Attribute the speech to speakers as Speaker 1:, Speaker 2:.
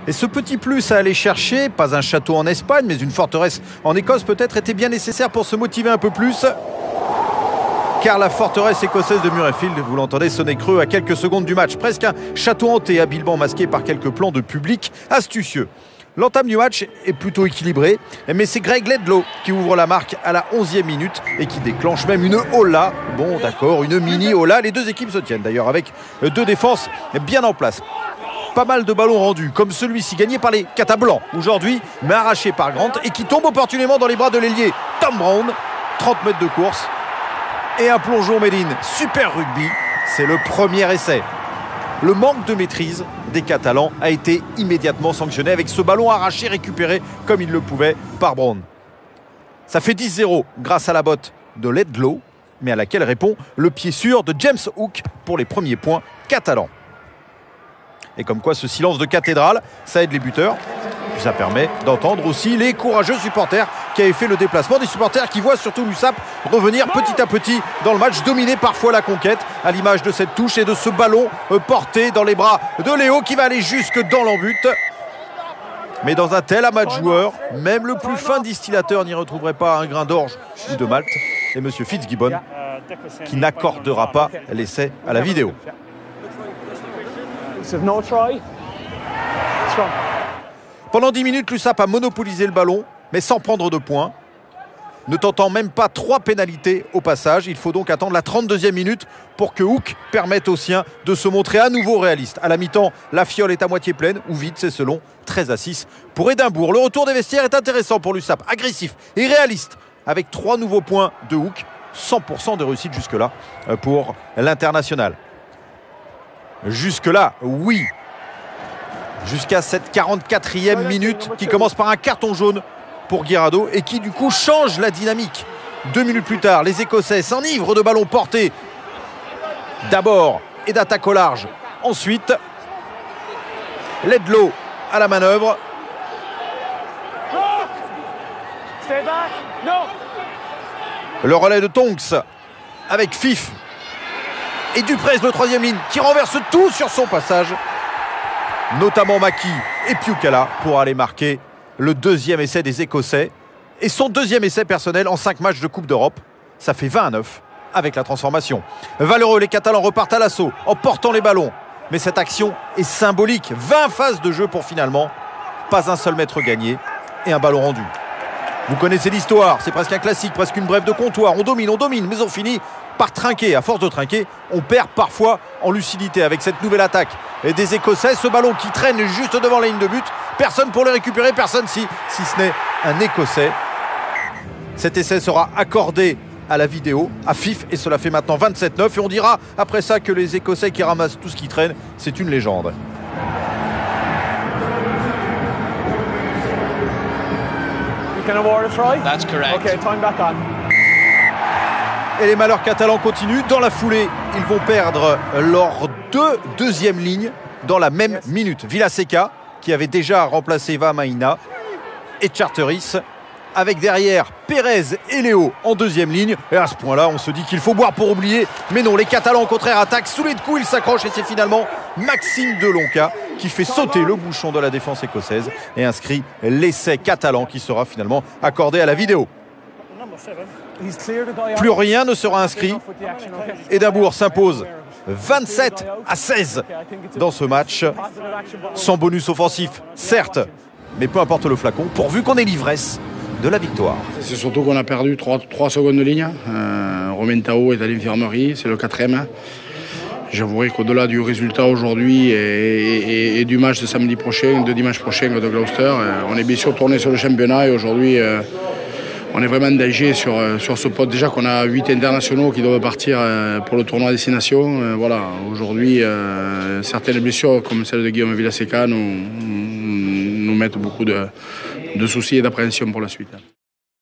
Speaker 1: Et ce petit plus à aller chercher, pas un château en Espagne, mais une forteresse en Écosse peut-être, était bien nécessaire pour se motiver un peu plus. Car la forteresse écossaise de Murrayfield, vous l'entendez, sonnait creux à quelques secondes du match. Presque un château hanté, habilement masqué par quelques plans de public astucieux. L'entame du match est plutôt équilibrée, mais c'est Greg Ledlow qui ouvre la marque à la 11e minute et qui déclenche même une hola. Bon d'accord, une mini hola. Les deux équipes se tiennent d'ailleurs avec deux défenses bien en place. Pas mal de ballons rendus, comme celui-ci gagné par les Cata Blancs aujourd'hui, mais arraché par Grant et qui tombe opportunément dans les bras de l'ailier Tom Brown. 30 mètres de course et un plongeon made in Super Rugby. C'est le premier essai. Le manque de maîtrise des Catalans a été immédiatement sanctionné avec ce ballon arraché récupéré comme il le pouvait par Brown. Ça fait 10-0 grâce à la botte de Ledlow, mais à laquelle répond le pied sûr de James Hook pour les premiers points catalans. Et comme quoi ce silence de cathédrale, ça aide les buteurs. Puis ça permet d'entendre aussi les courageux supporters qui avaient fait le déplacement. Des supporters qui voient surtout l'USAP revenir petit à petit dans le match, dominer parfois la conquête, à l'image de cette touche et de ce ballon porté dans les bras de Léo qui va aller jusque dans l'embut. Mais dans un tel amas de joueurs, même le plus fin distillateur n'y retrouverait pas un grain d'orge ou de malt. Et M. Fitzgibbon qui n'accordera pas l'essai à la vidéo. Pendant 10 minutes, l'USAP a monopolisé le ballon, mais sans prendre de points. Ne tentant même pas 3 pénalités au passage. Il faut donc attendre la 32e minute pour que Hook permette aux siens de se montrer à nouveau réaliste. À la mi-temps, la fiole est à moitié pleine, ou vide, c'est selon, 13-6 pour Édimbourg. Le retour des vestiaires est intéressant pour l'USAP, agressif et réaliste, avec 3 nouveaux points de Hook. 100% de réussite jusque-là pour l'international. Jusque-là, oui. Jusqu'à cette 44e minute qui commence par un carton jaune pour Guirado et qui du coup change la dynamique. 2 minutes plus tard, les Écossais s'enivrent de ballons portés d'abord et d'attaque au large. Ensuite, Ledlow à la manœuvre. Le relais de Tonks avec Fif et Duprez, le 3e ligne, qui renverse tout sur son passage. Notamment Maki et Piukala pour aller marquer le 2e essai des Écossais et son 2e essai personnel en 5 matchs de Coupe d'Europe. Ça fait 20-9 avec la transformation. Valeureux, les Catalans repartent à l'assaut en portant les ballons. Mais cette action est symbolique. 20 phases de jeu pour finalement pas un seul mètre gagné et un ballon rendu. Vous connaissez l'histoire, c'est presque un classique, presque une brève de comptoir. On domine, mais on finit par trinquer. À force de trinquer, on perd parfois en lucidité avec cette nouvelle attaque et des Écossais. Ce ballon qui traîne juste devant la ligne de but. Personne pour le récupérer, personne si ce n'est un Écossais. Cet essai sera accordé à la vidéo, à Fif, et cela fait maintenant 27-9. Et on dira après ça que les Écossais qui ramassent tout ce qui traîne, c'est une légende.
Speaker 2: That's correct.
Speaker 3: Okay, time back on.
Speaker 1: Et les malheurs catalans continuent. Dans la foulée, ils vont perdre leurs 2 deuxièmes lignes dans la même minute. Villaseca, qui avait déjà remplacé Vamaina, et Charteris, avec derrière Pérez et Léo en 2e ligne. Et à ce point-là, on se dit qu'il faut boire pour oublier. Mais non, les Catalans au contraire attaquent. Sous les coups, ils s'accrochent et c'est finalement Maxime Delonca qui fait sauter le bouchon de la défense écossaise et inscrit l'essai catalan qui sera finalement accordé à la vidéo. Plus rien ne sera inscrit. Édimbourg s'impose 27-16 dans ce match. Sans bonus offensif, certes, mais peu importe le flacon, pourvu qu'on ait l'ivresse de la victoire.
Speaker 4: C'est surtout qu'on a perdu 3 secondes de ligne. Romain Tao est à l'infirmerie, c'est le 4e. J'avouerai qu'au-delà du résultat aujourd'hui et du match de samedi prochain, de dimanche prochain de Gloucester, on est bien sûr tourné sur le championnat et aujourd'hui on est vraiment en danger sur ce pot. Déjà qu'on a 8 internationaux qui doivent partir pour le tournoi Destination. Voilà, aujourd'hui, certaines blessures comme celle de Guillaume Villaseca nous mettent beaucoup de soucis et d'appréhension pour la suite.